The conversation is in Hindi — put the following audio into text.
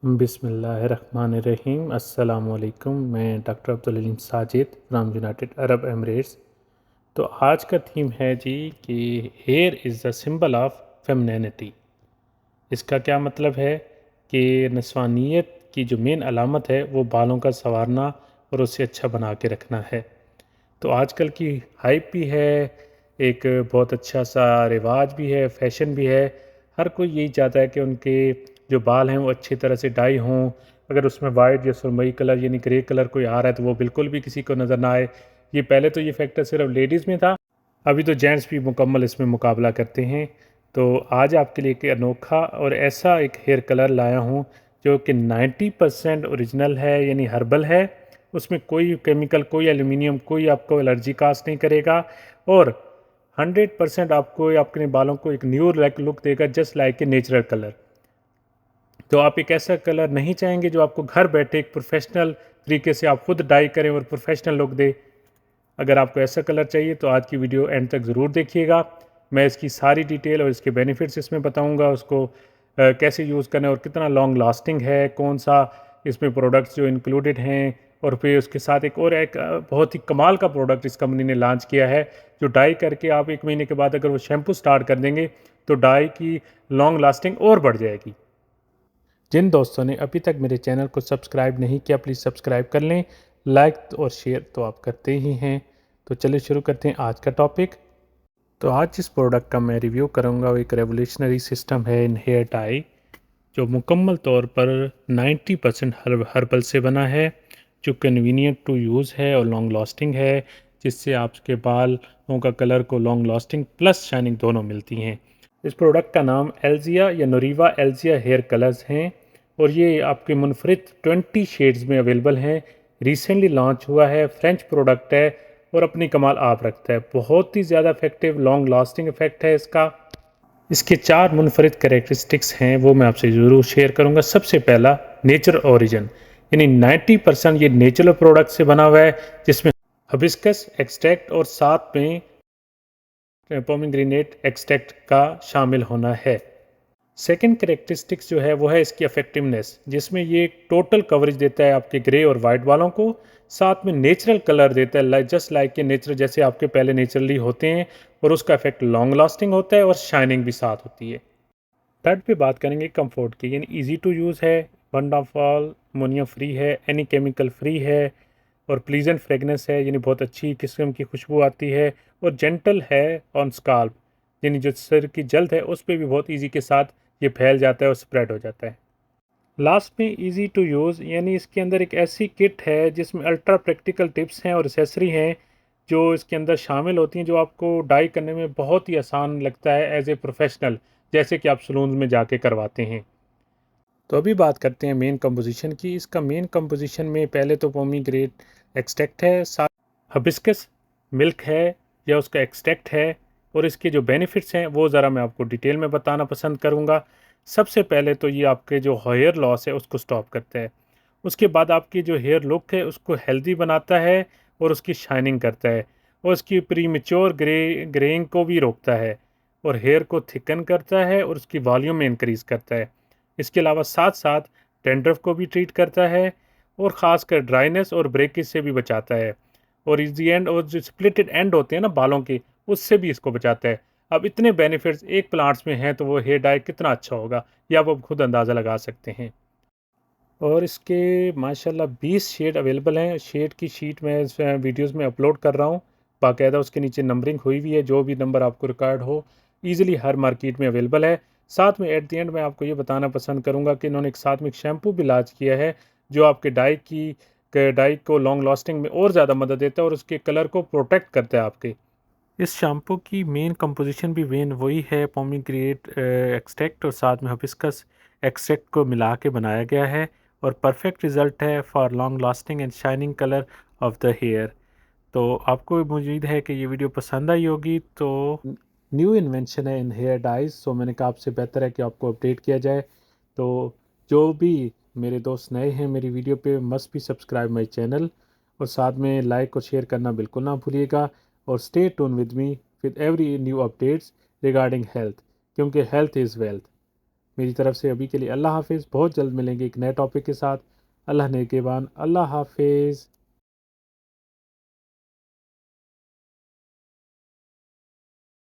बिस्मिल्लाहिर्रहमानिर्रहीम। अस्सलामुअलैकुम। मैं doctor Abdul Aleem Sajid from United Arab Emirates. तो आज का थीम है जी कि here is the symbol of femininity. इसका क्या मतलब है कि नस्वानियत की जो मेन अलामत है वो बालों का संवारना और उसे अच्छा बना के रखना है। तो आजकल की हाइप भी है, एक बहुत अच्छा सा रिवाज भी है, फैशन भी है। हर कोई यही चाहता है कि उनके जो बाल हैं वो अच्छी तरह से डाई हों। अगर उसमें वाइट या सुरमई कलर यानी ग्रे कलर कोई आ रहा है तो वो बिल्कुल भी किसी को नज़र ना आए। ये पहले तो ये फैक्टर सिर्फ लेडीज़ में था, अभी तो जेंट्स भी मुकम्मल इसमें मुकाबला करते हैं। तो आज आपके लिए एक अनोखा और ऐसा एक हेयर कलर लाया हूँ जो कि 90% ओरिजिनल है यानी हर्बल है। उसमें कोई केमिकल, कोई एल्यूमिनियम, कोई आपको एलर्जी काज नहीं करेगा और 100% आपको अपने बालों को एक न्यू लुक देगा, just like a natural colour. तो आप एक ऐसा कलर नहीं चाहेंगे जो आपको घर बैठे एक प्रोफेशनल तरीके से आप खुद डाई करें और प्रोफेशनल लुक दे। अगर आपको ऐसा कलर चाहिए तो आज की वीडियो एंड तक ज़रूर देखिएगा। मैं इसकी सारी डिटेल और इसके बेनिफिट्स इसमें बताऊंगा, उसको कैसे यूज़ करना है और कितना लॉन्ग लास्टिंग है, कौन सा इसमें प्रोडक्ट्स जो इंक्लूडेड हैं। और फिर उसके साथ एक बहुत ही कमाल का प्रोडक्ट इस कंपनी ने लॉन्च किया है जो डाई करके आप 1 महीने के बाद अगर वो शैम्पू स्टार्ट कर देंगे तो डाई की लॉन्ग लास्टिंग और बढ़ जाएगी। जिन दोस्तों ने अभी तक मेरे चैनल को सब्सक्राइब नहीं किया प्लीज़ सब्सक्राइब कर लें। लाइक और शेयर तो आप करते ही हैं। तो चलिए शुरू करते हैं आज का टॉपिक। तो आज जिस प्रोडक्ट का मैं रिव्यू करूंगा वो एक रेवोल्यूशनरी सिस्टम है इन हेयर डाई, जो मुकम्मल तौर पर 90% हर्बल से बना है, जो कन्वीनियंट टू यूज़ है और लॉन्ग लास्टिंग है, जिससे आपके बालों का कलर को लॉन्ग लास्टिंग प्लस शाइनिंग दोनों मिलती हैं। इस प्रोडक्ट का नाम एल्जिया या नोरीवा एल्जिया हेयर कलर्स हैं और ये आपके मुनफरिद 20 शेड्स में अवेलेबल हैं। रिसेंटली लॉन्च हुआ है, फ्रेंच प्रोडक्ट है और अपनी कमाल आप रखता है। बहुत ही ज़्यादा इफेक्टिव लॉन्ग लास्टिंग इफेक्ट है इसका। इसके 4 मुनफरिद कैरेक्टरिस्टिक्स हैं वो मैं आपसे ज़रूर शेयर करूंगा। सबसे पहला, नेचर ओरिजिन, यानी 90% ये नेचुरल प्रोडक्ट से बना हुआ है, जिसमें हबिस्कस एक्सट्रैक्ट और साथ में पोमीग्रेनेट एक्सट्रैक्ट का शामिल होना है। सेकेंड करेक्टरिस्टिक्स जो है वो है इसकी इफेक्टिवनेस, जिसमें ये टोटल कवरेज देता है आपके ग्रे और वाइट बालों को, साथ में नेचुरल कलर देता है जस्ट लाइक के नेचुरल जैसे आपके पहले नेचुरली होते हैं, और उसका इफेक्ट लॉन्ग लास्टिंग होता है और शाइनिंग भी साथ होती है। थर्ड पे बात करेंगे कंफर्ट की, यानी इजी टू यूज़ है, one of all ammonia free है, एनी केमिकल फ्री है और प्लीजेंट फ्रेगनेंस है, यानी बहुत अच्छी किस्म की खुशबू आती है और जेंटल है ऑन स्काल्प, यानी जो सिर की जल्द है उस पर भी बहुत इजी के साथ ये फैल जाता है और स्प्रेड हो जाता है। लास्ट में इजी टू यूज़, यानी इसके अंदर एक ऐसी किट है जिसमें अल्ट्रा प्रैक्टिकल टिप्स हैं और एसेसरी हैं जो इसके अंदर शामिल होती हैं, जो आपको डाई करने में बहुत ही आसान लगता है एज ए प्रोफेशनल, जैसे कि आप सलून में जाके करवाते हैं। तो अभी बात करते हैं मेन कंपोजिशन की। इसका मेन कंपोजिशन में पहले तो पोमीग्रेनेट एक्सट्रैक्ट है, साथ हबिस्कस मिल्क है या उसका एक्सट्रैक्ट है, और इसके जो बेनिफिट्स हैं वो ज़रा मैं आपको डिटेल में बताना पसंद करूँगा। सबसे पहले तो ये आपके जो हेयर लॉस है उसको स्टॉप करता है। उसके बाद आपकी जो हेयर लुक है उसको हेल्दी बनाता है और उसकी शाइनिंग करता है, और उसकी प्रीमेच्योर ग्रेइंग को भी रोकता है और हेयर को थिकन करता है और उसकी वॉल्यूम में इंक्रीज़ करता है। इसके अलावा साथ साथ डैंड्रफ को भी ट्रीट करता है और ख़ासकर ड्राइनेस और ब्रेकेज से भी बचाता है, और इस दी एंड और जो स्प्लिटेड एंड होते हैं ना बालों के, उससे भी इसको बचाता है। अब इतने बेनिफिट्स एक प्लांट्स में हैं तो वो हेयर डाई कितना अच्छा होगा ये आप अब खुद अंदाज़ा लगा सकते हैं। और इसके माशाल्लाह 20 शेड अवेलेबल हैं। शेड की शीट मैं इस वीडियोस में अपलोड कर रहा हूँ, बाकायदा उसके नीचे नंबरिंग हुई हुई है, जो भी नंबर आपको रिकॉर्ड हो ईज़िली हर मार्केट में अवेलेबल है। साथ में एट द एंड मैं आपको ये बताना पसंद करूँगा कि इन्होंने एक साथ में एक शैम्पू भी लॉन्च किया है जो आपके डाई को लॉन्ग लास्टिंग में और ज़्यादा मदद देता है और उसके कलर को प्रोटेक्ट करता है आपके। इस शैम्पू की मेन कंपोजिशन भी वेन वही है, पोमीग्रेनेट एक्सट्रैक्ट और साथ में हिबिस्कस एक्सट्रैक्ट को मिला के बनाया गया है, और परफेक्ट रिजल्ट है for long lasting and shining colour of the hair. तो आपको उम्मीद है कि ये वीडियो पसंद आई होगी। तो न्यू इन्वेंशन है इन हेयर डाइज, सो मैंने कहा आपसे बेहतर है कि आपको अपडेट किया जाए। तो जो भी मेरे दोस्त नए हैं मेरी वीडियो पे, मस्ट भी सब्सक्राइब माई चैनल और साथ में लाइक और शेयर करना बिल्कुल ना भूलिएगा, और stay tune with me with every new updates regarding health, क्योंकि हेल्थ इज़ वेल्थ। मेरी तरफ से अभी के लिए अल्लाह हाफिज़। बहुत जल्द मिलेंगे एक नए टॉपिक के साथ। अल्लाह ने के बाद अल्लाह हाफिज़।